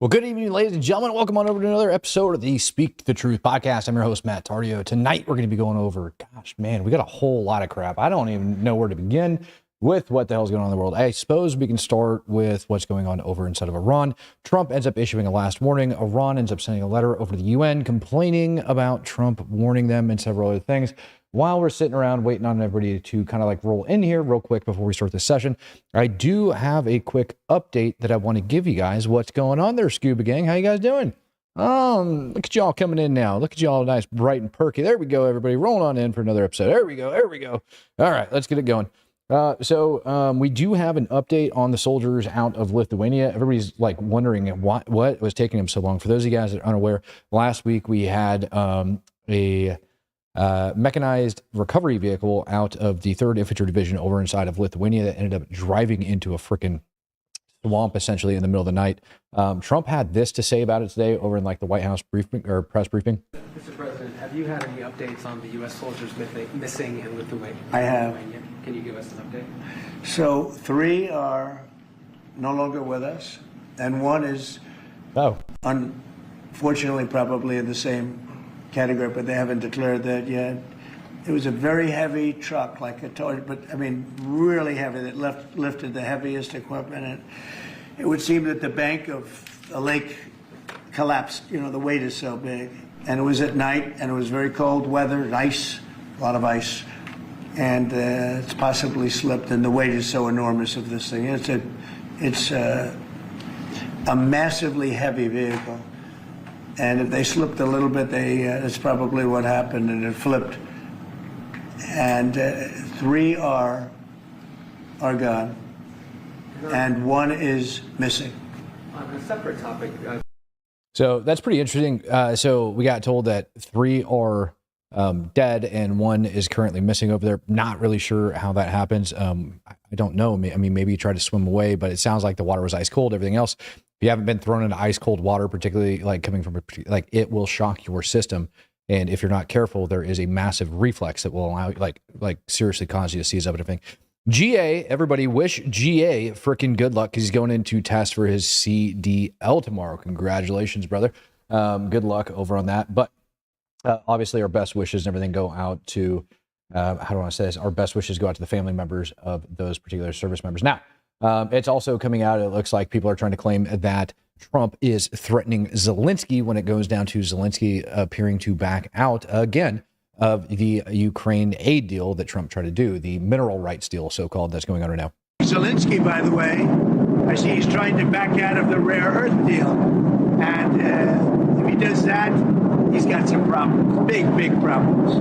Well, good evening, ladies and gentlemen. Welcome on over to another episode of the Speak the Truth podcast. I'm your host, Matt Tardio. Tonight, we're going to be going over, gosh, man, we got a whole lot of crap. I don't even know where to begin with what the hell's going on in the world. I suppose we can start with what's going on over inside of Iran. Trump ends up issuing a last warning. Iran ends up sending a letter over to the UN complaining about Trump warning them and several other things. While we're sitting around waiting on everybody to kind of like roll in here real quick before we start this session, I do have a quick update that I want to give you guys. What's going on there, Scuba Gang? How you guys doing? Look at y'all coming in now. Look at y'all nice, bright, and perky. There we go, everybody. Rolling on in for another episode. There we go. All right, let's get it going. So we do have an update on the soldiers out of Lithuania. Everybody's like wondering what was taking them so long. For those of you guys that are unaware, last week we had a mechanized recovery vehicle out of the 3rd Infantry Division over inside of Lithuania that ended up driving into a freaking swamp essentially in the middle of the night. Trump had this to say about it today over in like the White House briefing or press briefing. Mr. President, have you had any updates on the U.S. soldiers missing in Lithuania? I have. Can you give us an update? So 3 are no longer with us, and 1 is unfortunately probably in the same category, but they haven't declared that yet. It was a very heavy truck, like a toy, but I mean really heavy, that lifted the heaviest equipment, and it would seem that the bank of a lake collapsed. You know, the weight is so big, and it was at night, and it was very cold weather, and ice, a lot of ice, and it's possibly slipped, and the weight is so enormous of this thing. It's a massively heavy vehicle. And if they slipped a little bit, that's probably what happened, and it flipped. And 3 are gone, and 1 is missing. On a separate topic. So that's pretty interesting. So we got told that 3 are dead and 1 is currently missing over there. Not really sure how that happens. I don't know. I mean, maybe he tried to swim away, but it sounds like the water was ice cold. Everything else, if you haven't been thrown into ice cold water, particularly like coming from like, it will shock your system. And if you're not careful, there is a massive reflex that will allow like seriously cause you to seize up and everything. GA, everybody wish GA freaking good luck because he's going into test for his CDL tomorrow. Congratulations, brother. Good luck over on that. But obviously our best wishes and everything go out to, how do I want to say this? Our best wishes go out to the family members of those particular service members. Now, it's also coming out, it looks like people are trying to claim that Trump is threatening Zelensky when it goes down to Zelensky appearing to back out again of the Ukraine aid deal that Trump tried to do, the mineral rights deal, so-called, that's going on right now. Zelensky, by the way, I see he's trying to back out of the rare earth deal. And if he does that, he's got some problems, big problems.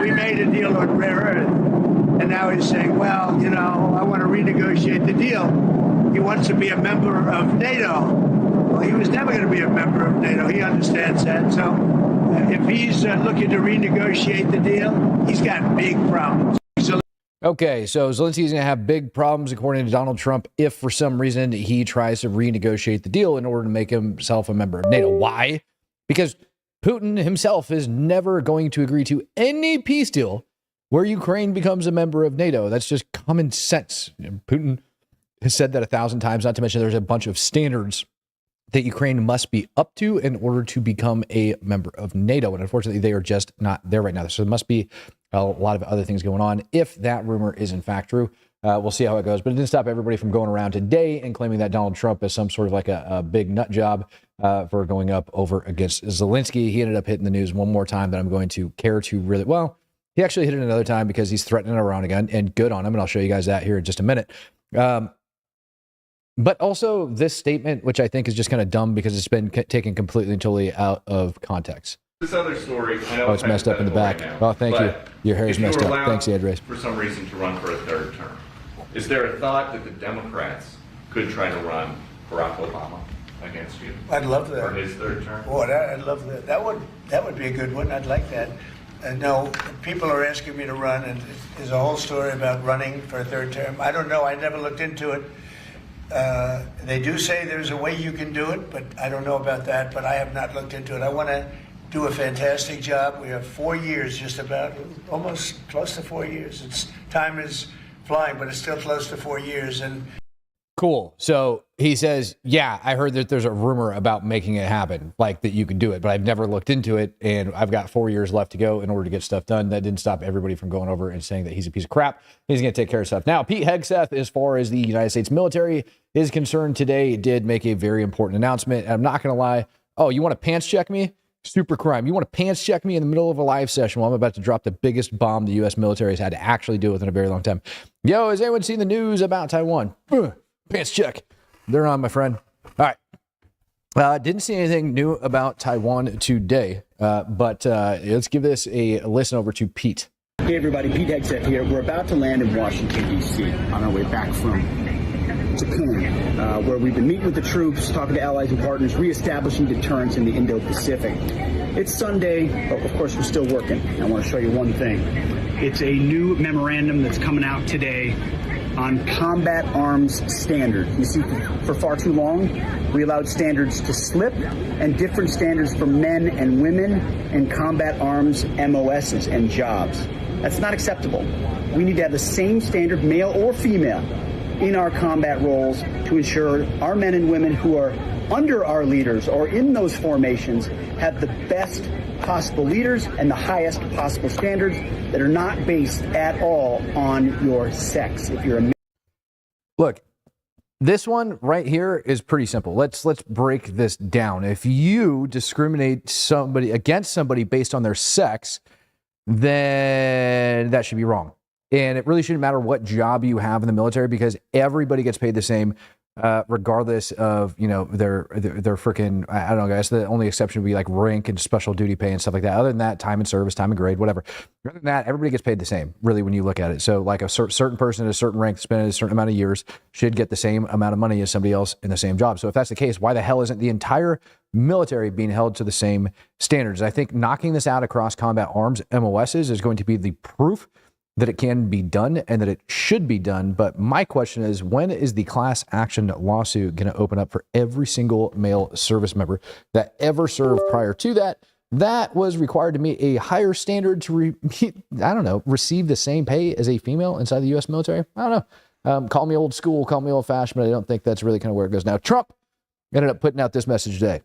We made a deal on rare earth, and now he's saying, well, you know, I want to renegotiate the deal. He wants to be a member of NATO. Well, he was never going to be a member of NATO. He understands that. So if he's looking to renegotiate the deal, he's got big problems. Okay, so Zelensky's going to have big problems, according to Donald Trump, if for some reason he tries to renegotiate the deal in order to make himself a member of NATO. Why? Because Putin himself is never going to agree to any peace deal where Ukraine becomes a member of NATO. That's just common sense. Putin has said that 1,000 times, not to mention there's a bunch of standards that Ukraine must be up to in order to become a member of NATO. And unfortunately, they are just not there right now. So there must be a lot of other things going on. If that rumor is in fact true, we'll see how it goes. But it didn't stop everybody from going around today and claiming that Donald Trump is some sort of like a big nut job for going up over against Zelensky. He ended up hitting the news one more time that I'm going to care to really well. He actually hit it another time because he's threatening Iran again, and good on him. And I'll show you guys that here in just a minute. But also this statement, which I think is just kind of dumb because it's been taken completely and totally out of context. This other story, I know it's messed up in the back. Right now, oh, thank you. Your hair is messed up. Thanks, Andres. For some reason to run for a 3rd term, is there a thought that the Democrats could try to run Barack Obama against you? I'd love that. For his 3rd term? Boy, I'd love that. That would be a good one. I'd like that. No, people are asking me to run, and there's a whole story about running for a 3rd term. I don't know. I never looked into it. They do say there's a way you can do it, but I don't know about that. But I have not looked into it. I want to do a fantastic job. We have 4 years, just about, almost close to 4 years. Time is flying, but it's still close to 4 years. And Cool. So he says, yeah, I heard that there's a rumor about making it happen, like that you could do it, but I've never looked into it. And I've got 4 years left to go in order to get stuff done. That didn't stop everybody from going over and saying that he's a piece of crap. He's going to take care of stuff. Now, Pete Hegseth, as far as the United States military is concerned today, did make a very important announcement. I'm not going to lie. Oh, you want to pants check me? Super crime. You want to pants check me in the middle of a live session while I'm about to drop the biggest bomb the U.S. military has had to actually deal with in a very long time. Yo, has anyone seen the news about Taiwan? Pants check. They're on, my friend. All right. Didn't see anything new about Taiwan today, but let's give this a listen over to Pete. Hey everybody, Pete Hegseth here. We're about to land in Washington, D.C. on our way back from Japan, where we've been meeting with the troops, talking to allies and partners, reestablishing deterrence in the Indo-Pacific. It's Sunday, but of course we're still working. I want to show you one thing. It's a new memorandum that's coming out today on combat arms standards. You see, for far too long, we allowed standards to slip, and different standards for men and women in combat arms MOSs and jobs. That's not acceptable. We need to have the same standard, male or female, in our combat roles to ensure our men and women who are under our leaders or in those formations have the best possible leaders and the highest possible standards that are not based at all on your sex. If you're a Look, this one right here is pretty simple. Let's break this down. If you discriminate against somebody based on their sex, then that should be wrong. And it really shouldn't matter what job you have in the military, because everybody gets paid the same, regardless of, their freaking, I don't know, guys. The only exception would be like rank and special duty pay and stuff like that. Other than that, time and service, time and grade, whatever. Other than that, everybody gets paid the same, really, when you look at it. So like a certain person at a certain rank, spent a certain amount of years, should get the same amount of money as somebody else in the same job. So if that's the case, why the hell isn't the entire military being held to the same standards? I think knocking this out across combat arms MOSs is going to be the proof that it can be done and that it should be done. But my question is, when is the class action lawsuit going to open up for every single male service member that ever served prior to that? That was required to meet a higher standard to, receive the same pay as a female inside the U.S. military. I don't know. Call me old school, call me old fashioned, but I don't think that's really kind of where it goes. Now, Trump ended up putting out this message today.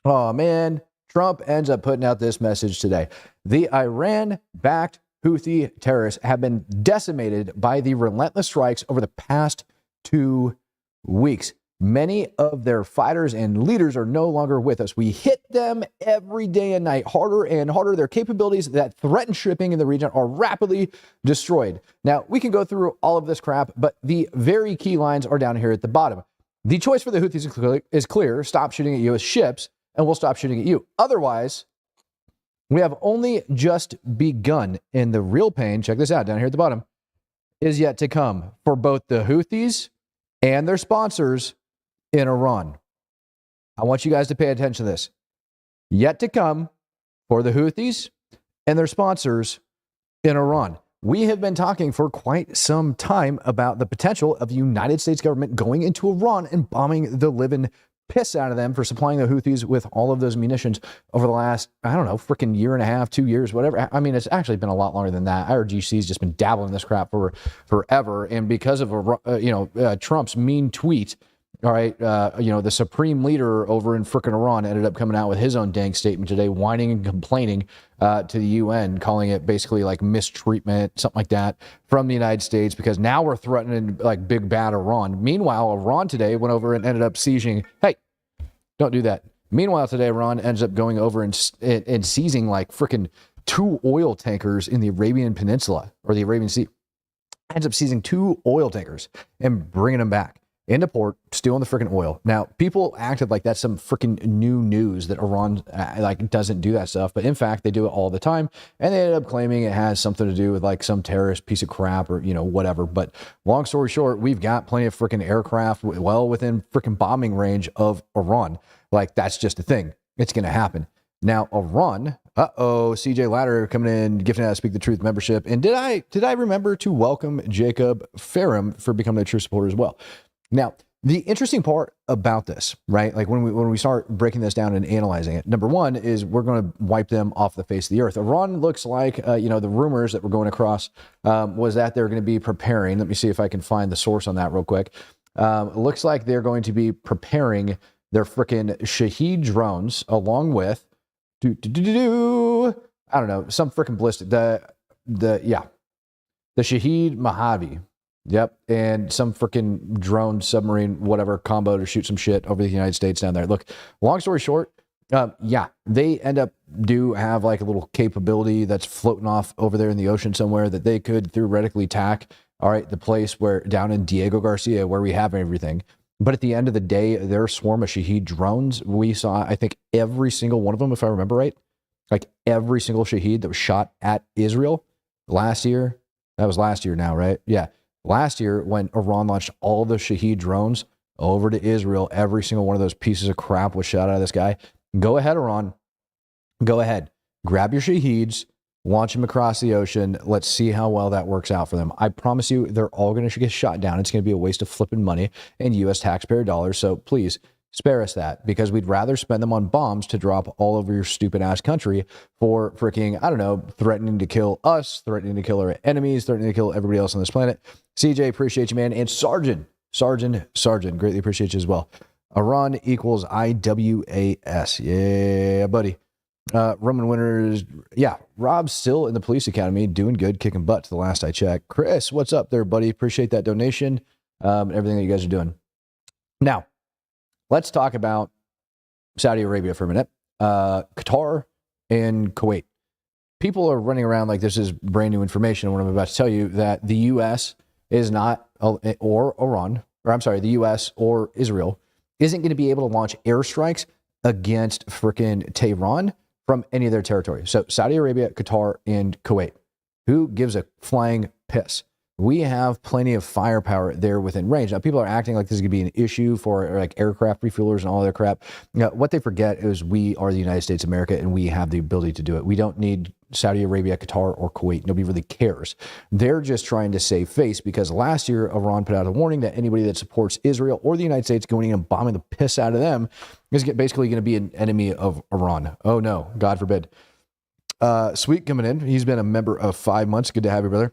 Oh, man. Trump ends up putting out this message today. The Iran-backed Houthi terrorists have been decimated by the relentless strikes over the past 2 weeks. Many of their fighters and leaders are no longer with us. We hit them every day and night, harder and harder. Their capabilities that threaten shipping in the region are rapidly destroyed. Now, we can go through all of this crap, but the very key lines are down here at the bottom. The choice for the Houthis is clear. Stop shooting at U.S. ships, and we'll stop shooting at you. Otherwise, we have only just begun, and the real pain, check this out down here at the bottom, is yet to come for both the Houthis and their sponsors in Iran. I want you guys to pay attention to this. Yet to come for the Houthis and their sponsors in Iran. We have been talking for quite some time about the potential of the United States government going into Iran and bombing the living piss out of them for supplying the Houthis with all of those munitions over the last, freaking year and a half, 2 years, whatever. I mean, it's actually been a lot longer than that. IRGC's just been dabbling in this crap for forever. And because of, Trump's mean tweet, all right, the supreme leader over in frickin' Iran ended up coming out with his own dang statement today, whining and complaining to the UN, calling it basically like mistreatment, something like that, from the United States, because now we're threatening like big bad Iran. Meanwhile, Iran today went over and ended up sieging. Hey, don't do that. Meanwhile, today, Iran ends up going over and seizing like frickin' 2 oil tankers in the Arabian Peninsula or the Arabian Sea. Ends up seizing 2 oil tankers and bringing them back into port, stealing the freaking oil. Now, people acted like that's some freaking new news that Iran doesn't do that stuff, but in fact, they do it all the time, and they ended up claiming it has something to do with like some terrorist piece of crap or whatever. But long story short, we've got plenty of freaking aircraft well within freaking bombing range of Iran. Like, that's just a thing. It's going to happen. Now, Iran. CJ Ladder coming in, gifting out Speak the Truth membership. And did I remember to welcome Jacob Ferrum for becoming a true supporter as well? Now, the interesting part about this, right? Like when we start breaking this down and analyzing it, number one is we're going to wipe them off the face of the earth. Iran looks like, the rumors that were going across was that they're going to be preparing. Let me see if I can find the source on that real quick. Looks like they're going to be preparing their freaking Shaheed drones along with I don't know, some freaking ballistic. The Shaheed Mojave. Yep. And some freaking drone, submarine, whatever combo to shoot some shit over the United States down there. Look, long story short, they do have like a little capability that's floating off over there in the ocean somewhere that they could theoretically attack. All right, the place where down in Diego Garcia, where we have everything. But at the end of the day, their swarm of Shaheed drones, we saw, I think, every single one of them, if I remember right, like every single Shaheed that was shot at Israel last year. That was last year now, right? Yeah. Last year, when Iran launched all the Shaheed drones over to Israel, every single one of those pieces of crap was shot out of the sky. Go ahead, Iran. Go ahead. Grab your Shaheeds, launch them across the ocean. Let's see how well that works out for them. I promise you, they're all going to get shot down. It's going to be a waste of flipping money and U.S. taxpayer dollars. So please spare us that, because we'd rather spend them on bombs to drop all over your stupid ass country for freaking, I don't know, threatening to kill us, threatening to kill our enemies, threatening to kill everybody else on this planet. CJ, appreciate you, man. And Sergeant, greatly appreciate you as well. Iran equals IWAS. Yeah, buddy. Roman Winters. Yeah, Rob's still in the police academy, doing good, kicking butt to the last I checked. Chris, what's up there, buddy? Appreciate that donation, everything that you guys are doing. Now, let's talk about Saudi Arabia for a minute. Qatar and Kuwait. People are running around like this is brand new information. What I'm about to tell you, that the U.S. is not, or Iran, or I'm sorry, the U.S. or Israel isn't going to be able to launch airstrikes against frickin' Tehran from any of their territory. So Saudi Arabia, Qatar, and Kuwait. Who gives a flying piss? We have plenty of firepower there within range. Now, people are acting like this is going to be an issue for like aircraft refuelers and all their crap. What they forget is we are the United States of America, and we have the ability to do it. We don't need Saudi Arabia, Qatar, or Kuwait. Nobody really cares. They're just trying to save face, because last year, Iran put out a warning that anybody that supports Israel or the United States going in and bombing the piss out of them is basically going to be an enemy of Iran. Oh, no. God forbid. Sweet coming in. He's been a member of 5 months. Good to have you, brother.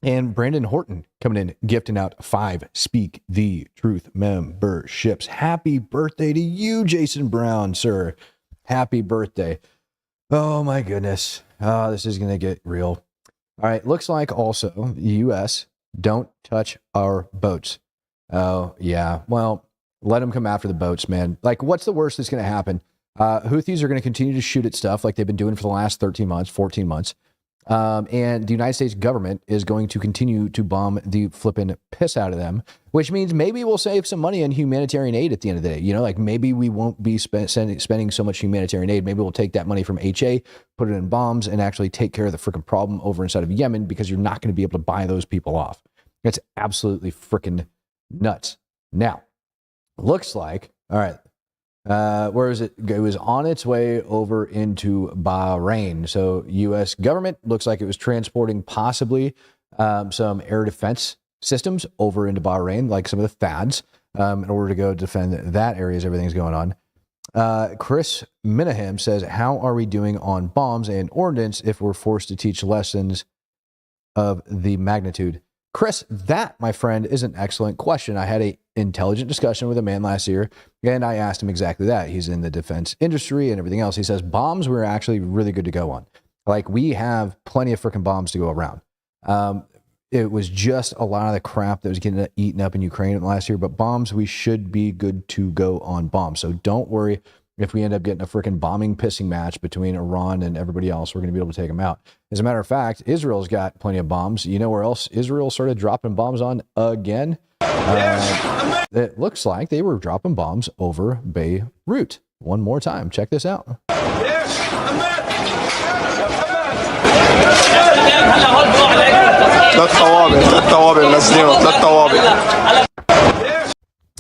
And Brandon Horton coming in, gifting out 5 Speak the Truth memberships. Happy birthday to you, Jason Brown, sir. Happy birthday. Oh, my goodness. Oh, this is going to get real. All right. Looks like also the U.S. don't touch our boats. Oh, yeah. Well, let them come after the boats, man. Like, what's the worst that's going to happen? Houthis are going to continue to shoot at stuff like they've been doing for the last 13 months, 14 months. And the United States government is going to continue to bomb the flippin' piss out of them, which means maybe we'll save some money on humanitarian aid at the end of the day. You know, like maybe we won't be spending so much humanitarian aid. Maybe we'll take that money from HA, put it in bombs, and actually take care of the freaking problem over inside of Yemen, because you're not going to be able to buy those people off. It's absolutely freaking nuts. Now, looks like, all right, where is it? It was on its way over into Bahrain. So U.S. government looks like it was transporting possibly some air defense systems over into Bahrain, like some of the THAADs, in order to go defend that area as everything's going on. Chris Minahem says, how are we doing on bombs and ordnance if we're forced to teach lessons of the magnitude? Chris, that, my friend, is an excellent question. I had an intelligent discussion with a man last year, and I asked him exactly that. He's in the defense industry and everything else. He says bombs we're actually really good to go on. Like, we have plenty of freaking bombs to go around. It was just a lot of the crap that was getting eaten up in Ukraine last year, but bombs, we should be good to go on bombs. So don't worry if we end up getting a freaking bombing pissing match between Iran and everybody else. We're going to be able to take them out. As a matter of fact, Israel's got plenty of bombs. You know where else Israel started dropping bombs on again? It looks like they were dropping bombs over Beirut. One more time. Check this out.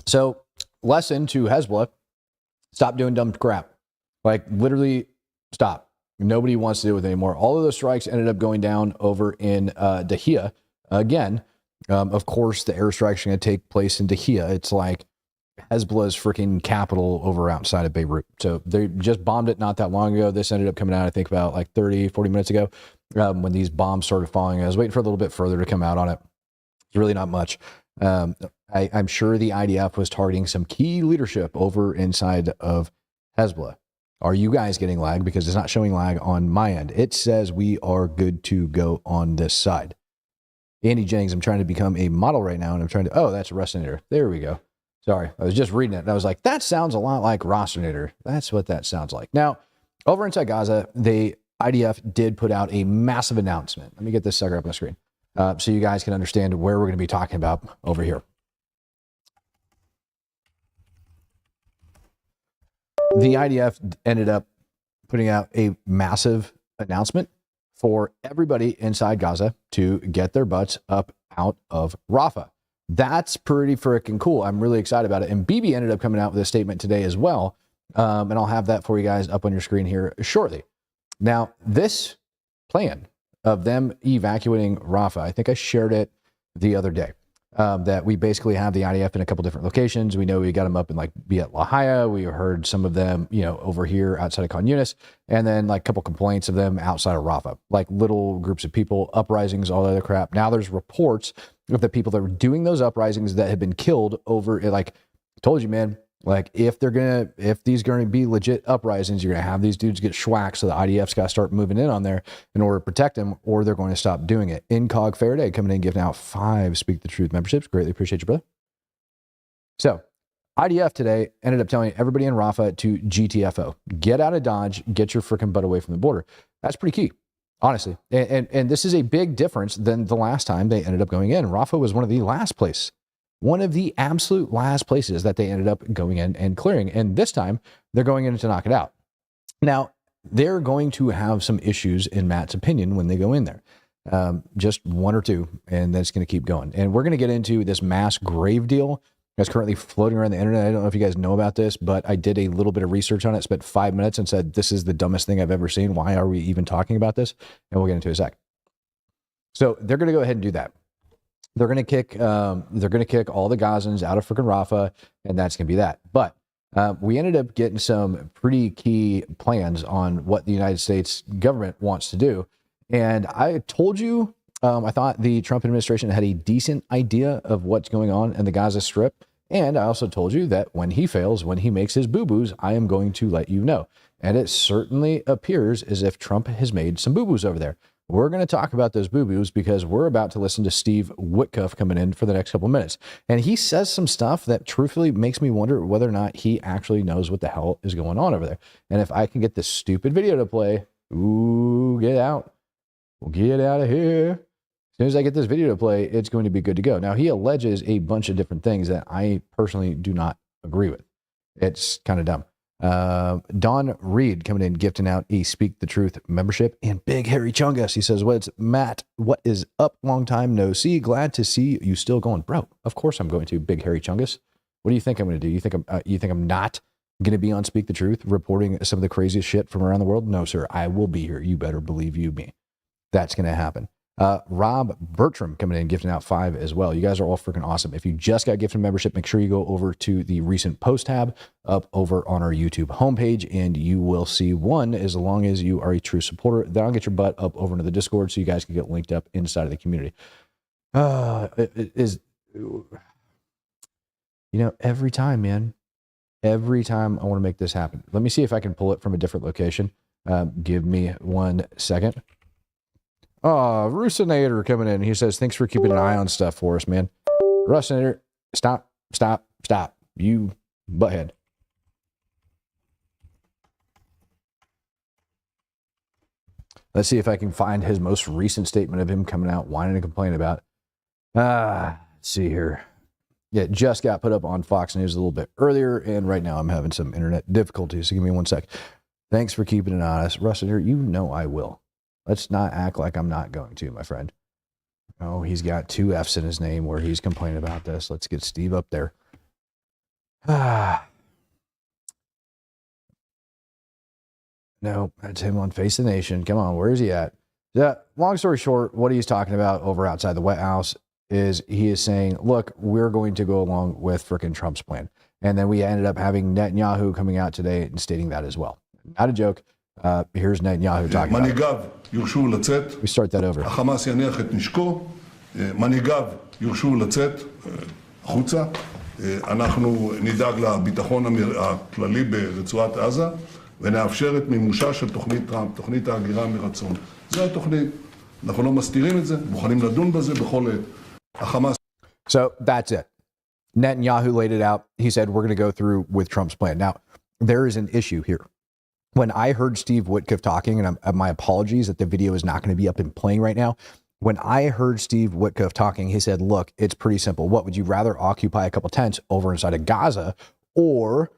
So, lesson to Hezbollah: stop doing dumb crap. Like, literally stop. Nobody wants to do it anymore. All of those strikes ended up going down over in Dahia again. Of course, the airstrikes are going to take place in Dahia. It's like Hezbollah's freaking capital over outside of Beirut. So they just bombed it not that long ago. This ended up coming out, I think, about like 30, 40 minutes ago when these bombs started falling. I was waiting for a little bit further to come out on it. It's really not much. I'm sure the IDF was targeting some key leadership over inside of Hezbollah. Are you guys getting lag? Because it's not showing lag on my end. It says we are good to go on this side. Andy Jennings, I'm trying to become a model right now, and I'm trying to, oh, that's a Rustinator. There we go. Sorry, I was just reading it, and I was like, that sounds a lot like Rustinator. That's what that sounds like. Now, over inside Gaza, the IDF did put out a massive announcement. Let me get this sucker up on the screen so you guys can understand where we're going to be talking about over here. The IDF ended up putting out a massive announcement for everybody inside Gaza to get their butts up out of Rafah. That's pretty freaking cool. I'm really excited about it. And Bibi ended up coming out with a statement today as well. And I'll have that for you guys up on your screen here shortly. Now, this plan of them evacuating Rafah, I think I shared it the other day. That we basically have the IDF in a couple different locations. We know we got them up in like Biat Lahaya. We heard some of them, you know, over here outside of Khan Yunis, and then like a couple complaints of them outside of Rafah, like little groups of people, uprisings, all that other crap. Now there's reports of the people that were doing those uprisings that had been killed over. Like, I told you, man. Like if these going to be legit uprisings, you're going to have these dudes get schwacked. So the IDF's got to start moving in on there in order to protect them, or they're going to stop doing it. Incog Faraday coming in, giving out 5 Speak the Truth memberships. Greatly appreciate you, brother. So IDF today ended up telling everybody in Rafah to GTFO, get out of Dodge, get your freaking butt away from the border. That's pretty key, honestly. And this is a big difference than the last time they ended up going in. Rafah was one of the last places. One of the absolute last places that they ended up going in and clearing. And this time, they're going in to knock it out. Now, they're going to have some issues, in Matt's opinion, when they go in there. Just 1 or 2, and that's going to keep going. And we're going to get into this mass grave deal that's currently floating around the internet. I don't know if you guys know about this, but I did a little bit of research on it, spent 5 minutes and said, this is the dumbest thing I've ever seen. Why are we even talking about this? And we'll get into it in a sec. So they're going to go ahead and do that. They're going to kick all the Gazans out of freaking Rafah, and that's going to be that. But we ended up getting some pretty key plans on what the United States government wants to do. And I told you, I thought the Trump administration had a decent idea of what's going on in the Gaza Strip. And I also told you that when he fails, when he makes his boo-boos, I am going to let you know. And it certainly appears as if Trump has made some boo-boos over there. We're going to talk about those boo-boos because we're about to listen to Steve Witkoff coming in for the next couple of minutes. And he says some stuff that truthfully makes me wonder whether or not he actually knows what the hell is going on over there. And if I can get this stupid video to play, ooh, get out. We'll get out of here. As soon as I get this video to play, it's going to be good to go. Now, he alleges a bunch of different things that I personally do not agree with. It's kind of dumb. Don Reed coming in, gifting out a Speak the Truth membership, and Big Harry Chungus. He says, "What's Matt? What is up? Long time no see. Glad to see you still going, bro. Of course I'm going to. Big Harry Chungus. What do you think I'm going to do? You think I'm not going to be on Speak the Truth, reporting some of the craziest shit from around the world? No, sir. I will be here. You better believe you me. That's going to happen." Rob Bertram coming in, gifting out 5 as well. You guys are all freaking awesome. If you just got gifted membership, make sure you go over to the recent post tab up over on our YouTube homepage, and you will see one, as long as you are a true supporter, then I'll get your butt up over into the Discord so you guys can get linked up inside of the community. Every time, man, every time I want to make this happen. Let me see if I can pull it from a different location. Give me 1 second. Rusinator coming in. He says, thanks for keeping an eye on stuff for us, man. Rusinator, stop. You butthead. Let's see if I can find his most recent statement of him coming out whining and complaining about. Let's see here. Yeah, it just got put up on Fox News a little bit earlier, and right now I'm having some internet difficulties, so give me 1 sec. Thanks for keeping it honest. Rusinator, you know I will. Let's not act like I'm not going to, my friend. Oh, he's got 2 F's in his name where he's complaining about this. Let's get Steve up there. No, that's him on Face the Nation. Come on, where is he at? Yeah, long story short, what he's talking about over outside the White House is he is saying, look, we're going to go along with frickin' Trump's plan. And then we ended up having Netanyahu coming out today and stating that as well. Not a joke. Here's Netanyahu talking about it. We start that over. החמאס יניח את נשקו, מנהיגיו יורשו לצאת, החוצה. אנחנו נדאג לביטחון הכללי ברצועת עזה, ונאפשר את מימושה של תוכנית טראמפ, תוכנית ההגירה מרצון. זו התוכנית. אנחנו לא מסתירים את זה, מוכנים לדון בזה בכל עת. החמאס... So that's it. Netanyahu laid it out. He said, we're going to go through with Trump's plan. Now, there is an issue here. When I heard Steve Witkoff talking, and my apologies that the video is not going to be up and playing right now. When I heard Steve Witkoff talking, he said, look, it's pretty simple. What, would you rather occupy a couple tents over inside of Gaza, or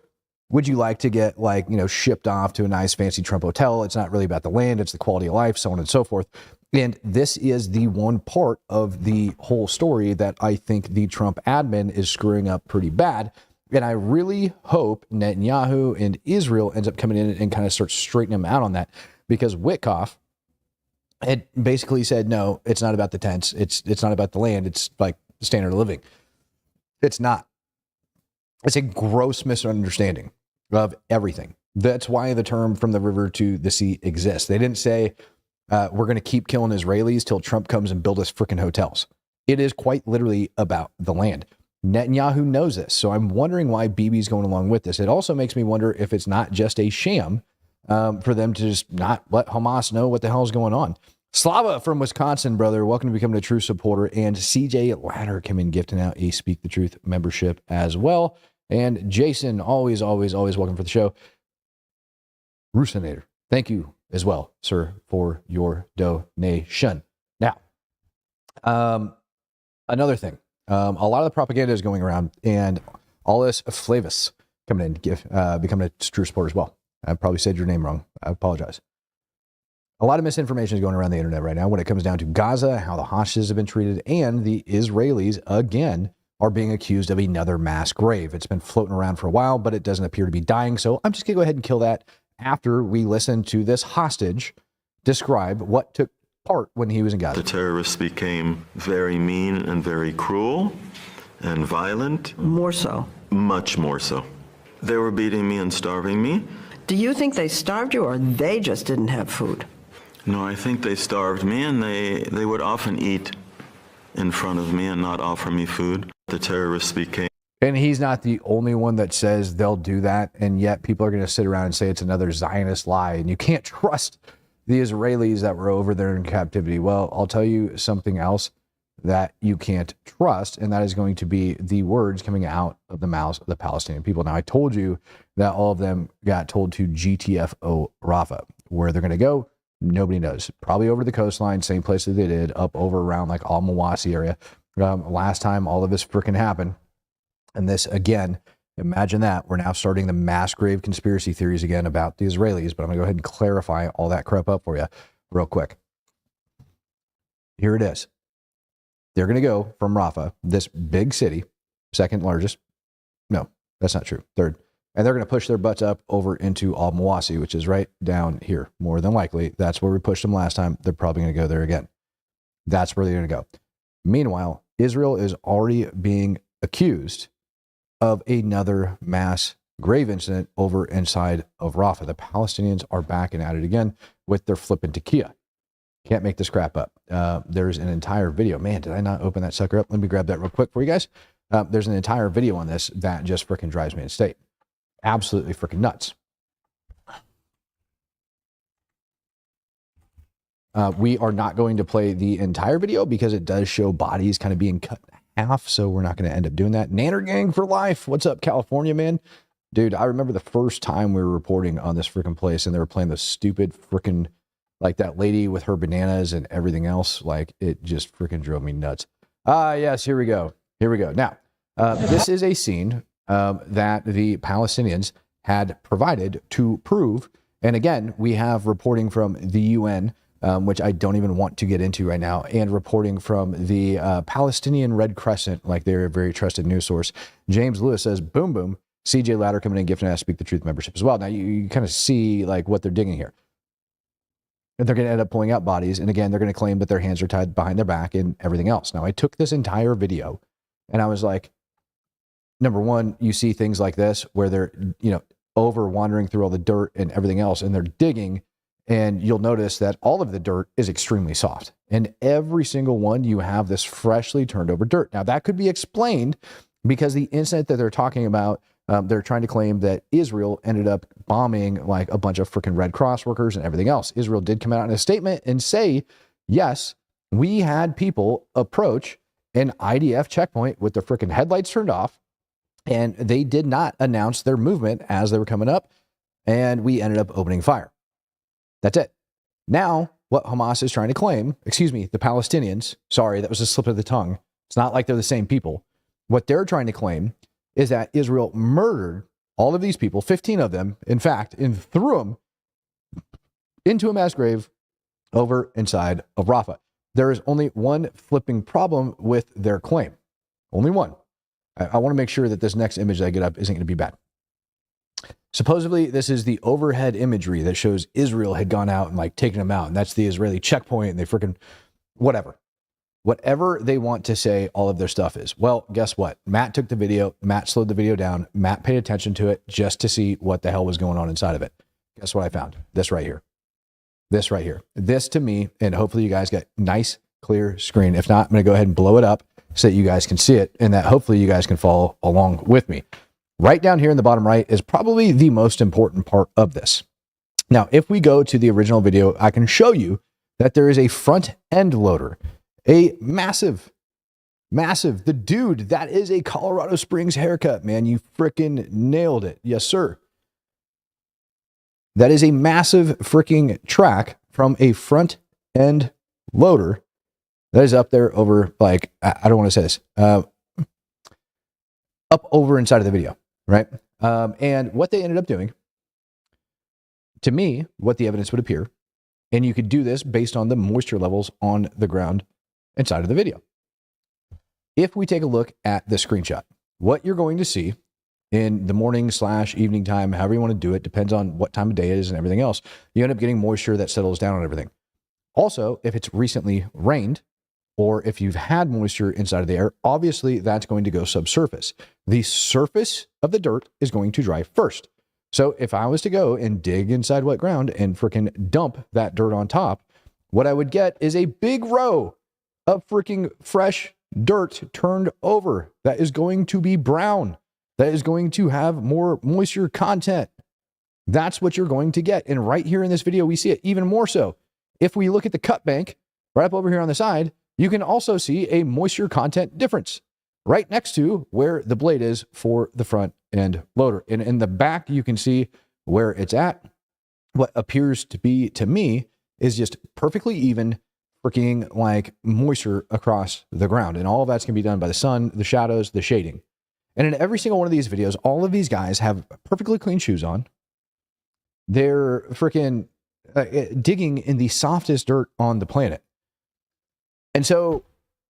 would you like to get, like, you know, shipped off to a nice fancy Trump hotel? It's not really about the land. It's the quality of life, so on and so forth. And this is the one part of the whole story that I think the Trump admin is screwing up pretty bad. And I really hope Netanyahu and Israel ends up coming in and kind of starts straightening him out on that, because Witkoff had basically said, no, it's not about the tents. It's not about the land. It's like standard of living. It's not. It's a gross misunderstanding of everything. That's why the term from the river to the sea exists. They didn't say, we're going to keep killing Israelis till Trump comes and build us freaking hotels. It is quite literally about the land. Netanyahu knows this. So I'm wondering why Bibi's going along with this. It also makes me wonder if it's not just a sham for them to just not let Hamas know what the hell is going on. Slava from Wisconsin, brother, welcome to becoming a true supporter. And CJ Ladder came in gifting out a Speak the Truth membership as well. And Jason, always welcome for the show. Rusinator, thank you as well, sir, for your donation. Now, another thing, a lot of the propaganda is going around, and all this Flavis coming in, becoming a true supporter as well. I probably said your name wrong. I apologize. A lot of misinformation is going around the internet right now when it comes down to Gaza, how the hostages have been treated, and the Israelis, again, are being accused of another mass grave. It's been floating around for a while, but it doesn't appear to be dying. So I'm just going to go ahead and kill that after we listen to this hostage describe what took part when he was in Gaza. The terrorists became very mean and very cruel and violent. More so. Much more so. They were beating me and starving me. Do you think they starved you, or they just didn't have food? No, I think they starved me, and they would often eat in front of me and not offer me food. The terrorists became... And he's not the only one that says they'll do that, and yet people are going to sit around and say it's another Zionist lie, and you can't trust the Israelis that were over there in captivity. Well, I'll tell you something else that you can't trust, and that is going to be the words coming out of the mouths of the Palestinian people. Now, I told you that all of them got told to GTFO Rafah. Where they're going to go, nobody knows. Probably over the coastline, same place that they did, up over around like Al-Mawasi area. Last time all of this freaking happened. And this, again, imagine that. We're now starting the mass grave conspiracy theories again about the Israelis, but I'm going to go ahead and clarify all that crap up for you real quick. Here it is. They're going to go from Rafah, this big city, second largest. No, that's not true. Third. And they're going to push their butts up over into Al-Mawasi, which is right down here. More than likely, that's where we pushed them last time. They're probably going to go there again. That's where they're going to go. Meanwhile, Israel is already being accused of another mass grave incident over inside of Rafah. The Palestinians are back and at it again with their flipping tequila. Can't make this crap up. There's an entire video. Man, did I not open that sucker up? Let me grab that real quick for you guys. There's an entire video on this that just freaking drives me insane. Absolutely freaking nuts. We are not going to play the entire video because it does show bodies kind of being cut in half, so we're not going to end up doing that. Nanner Gang for life. What's up, California, man? Dude, I remember the first time we were reporting on this freaking place and they were playing the stupid freaking, like that lady with her bananas and everything else. Like, it just freaking drove me nuts. Yes, here we go. Here we go. Now, this is a scene that the Palestinians had provided to prove. And again, we have reporting from the UN, which I don't even want to get into right now, and reporting from the Palestinian Red Crescent, like they're a very trusted news source. James Lewis says, boom, boom. CJ Ladder coming in, gifting us Speak the Truth membership as well. Now, you kind of see like what they're digging here. And they're going to end up pulling out bodies. And again, they're going to claim that their hands are tied behind their back and everything else. Now, I took this entire video and I was like, number one, you see things like this where they're, over wandering through all the dirt and everything else, and they're digging, and you'll notice that all of the dirt is extremely soft. And every single one, you have this freshly turned over dirt. Now, that could be explained because the incident that they're talking about, they're trying to claim that Israel ended up bombing like a bunch of freaking Red Cross workers and everything else. Israel did come out in a statement and say, yes, we had people approach an IDF checkpoint with their freaking headlights turned off, and they did not announce their movement as they were coming up, and we ended up opening fire. That's it. Now, what Hamas is trying to claim, excuse me, the Palestinians, sorry, that was a slip of the tongue. It's not like they're the same people. What they're trying to claim is that Israel murdered all of these people, 15 of them, in fact, and threw them into a mass grave over inside of Rafah. There is only one flipping problem with their claim. Only one. I want to make sure that this next image that I get up isn't going to be bad. Supposedly, this is the overhead imagery that shows Israel had gone out and like taken them out. And that's the Israeli checkpoint, and they freaking whatever. Whatever they want to say all of their stuff is. Well, guess what? Matt took the video. Matt slowed the video down. Matt paid attention to it just to see what the hell was going on inside of it. Guess what I found? This right here. This right here. This to me, and hopefully you guys get nice, clear screen. If not, I'm going to go ahead and blow it up so that you guys can see it and that hopefully you guys can follow along with me. Right down here in the bottom right is probably the most important part of this. Now, if we go to the original video, I can show you that there is a front end loader, a massive, the dude, that is a Colorado Springs haircut, man. You freaking nailed it. Yes, sir. That is a massive freaking track from a front end loader that is up there over, like, I don't want to say this, up over inside of the video. Right. And what they ended up doing, to me, what the evidence would appear, and you could do this based on the moisture levels on the ground inside of the video. If we take a look at the screenshot, what you're going to see in the morning / evening time, however you want to do it, depends on what time of day it is and everything else, you end up getting moisture that settles down on everything. Also, if it's recently rained, or if you've had moisture inside of the air, obviously that's going to go subsurface. The surface of the dirt is going to dry first. So if I was to go and dig inside wet ground and freaking dump that dirt on top, what I would get is a big row of freaking fresh dirt turned over that is going to be brown, that is going to have more moisture content. That's what you're going to get. And right here in this video, we see it even more so. If we look at the cut bank right up over here on the side, you can also see a moisture content difference right next to where the blade is for the front end loader. And in the back, you can see where it's at. What appears to be, to me, is just perfectly even freaking like moisture across the ground. And all of that's going to be done by the sun, the shadows, the shading. And in every single one of these videos, all of these guys have perfectly clean shoes on. They're freaking digging in the softest dirt on the planet. And so,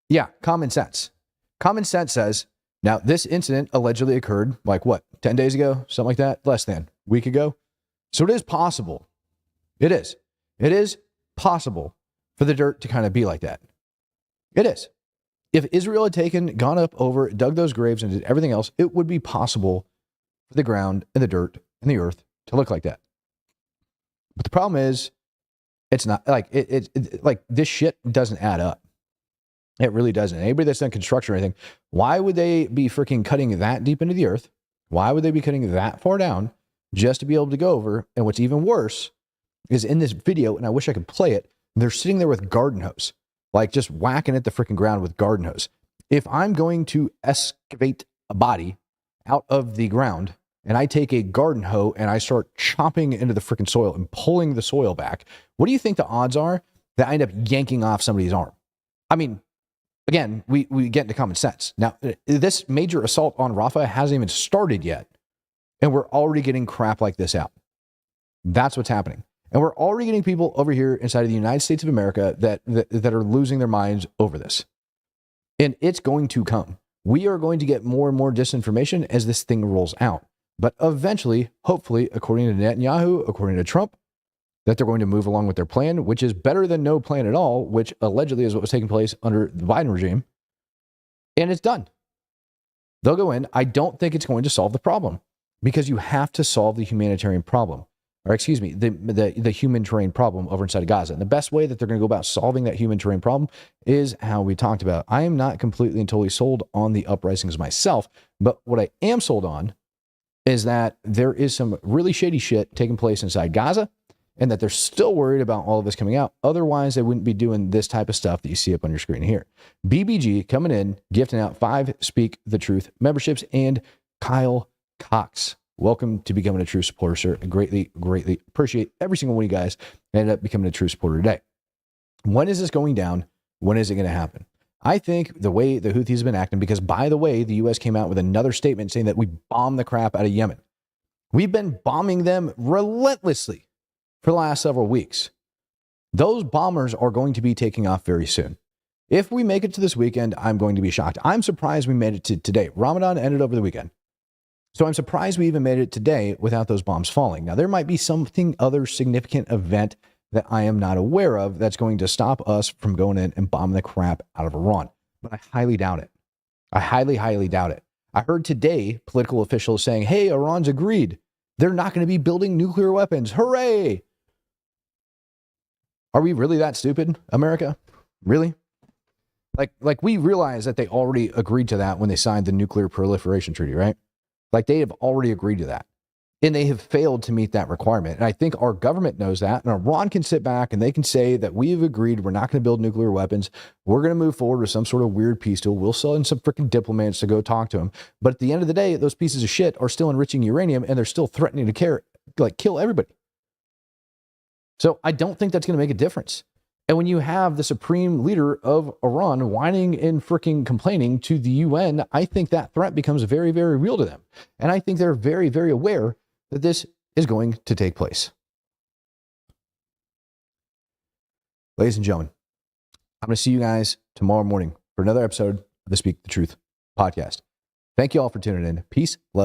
yeah, common sense. Common sense says, now this incident allegedly occurred like what, 10 days ago, something like that, less than a week ago. So it is possible. It is possible for the dirt to kind of be like that. It is. If Israel had gone up over, dug those graves and did everything else, it would be possible for the ground and the dirt and the earth to look like that. But the problem is, it's not like like this shit doesn't add up. It really doesn't. Anybody that's done construction or anything, why would they be freaking cutting that deep into the earth? Why would they be cutting that far down just to be able to go over? And what's even worse is in this video, and I wish I could play it, they're sitting there with garden hose, like just whacking at the freaking ground with garden hose. If I'm going to excavate a body out of the ground and I take a garden hoe and I start chopping into the freaking soil and pulling the soil back, what do you think the odds are that I end up yanking off somebody's arm? I mean, again, we get into common sense. Now, this major assault on Rafah hasn't even started yet, and we're already getting crap like this out. That's what's happening. And we're already getting people over here inside of the United States of America that are losing their minds over this. And it's going to come. We are going to get more and more disinformation as this thing rolls out. But eventually, hopefully, according to Netanyahu, according to Trump, that they're going to move along with their plan, which is better than no plan at all, which allegedly is what was taking place under the Biden regime. And it's done. They'll go in. I don't think it's going to solve the problem because you have to solve the humanitarian problem. or excuse me, the human terrain problem over inside of Gaza. And the best way that they're going to go about solving that human terrain problem is how we talked about. I am not completely and totally sold on the uprisings myself, but what I am sold on is that there is some really shady shit taking place inside Gaza, and that they're still worried about all of this coming out. Otherwise, they wouldn't be doing this type of stuff that you see up on your screen here. BBG coming in, gifting out 5 Speak the Truth memberships, and Kyle Cox. Welcome to becoming a true supporter, sir. I greatly, greatly appreciate every single one of you guys that ended up becoming a true supporter today. When is this going down? When is it going to happen? I think the way the Houthis have been acting, because by the way, the U.S. came out with another statement saying that we bombed the crap out of Yemen. We've been bombing them relentlessly for the last several weeks. Those bombers are going to be taking off very soon. If we make it to this weekend, I'm going to be shocked. I'm surprised we made it to today. Ramadan ended over the weekend. So I'm surprised we even made it today without those bombs falling. Now, there might be something other significant event that I am not aware of that's going to stop us from going in and bombing the crap out of Iran. But I highly doubt it. I highly, highly doubt it. I heard today political officials saying, hey, Iran's agreed. They're not going to be building nuclear weapons. Hooray! Are we really that stupid, America? Really? Like we realize that they already agreed to that when they signed the Nuclear Proliferation Treaty, right? Like they have already agreed to that. And they have failed to meet that requirement. And I think our government knows that. And Iran can sit back and they can say that we have agreed we're not going to build nuclear weapons. We're going to move forward with some sort of weird peace deal. We'll send in some freaking diplomats to go talk to them. But at the end of the day, those pieces of shit are still enriching uranium and they're still threatening to kill everybody. So I don't think that's going to make a difference. And when you have the supreme leader of Iran whining and freaking complaining to the UN, I think that threat becomes very, very real to them. And I think they're very, very aware that this is going to take place. Ladies and gentlemen, I'm going to see you guys tomorrow morning for another episode of the Speak the Truth podcast. Thank you all for tuning in. Peace, love.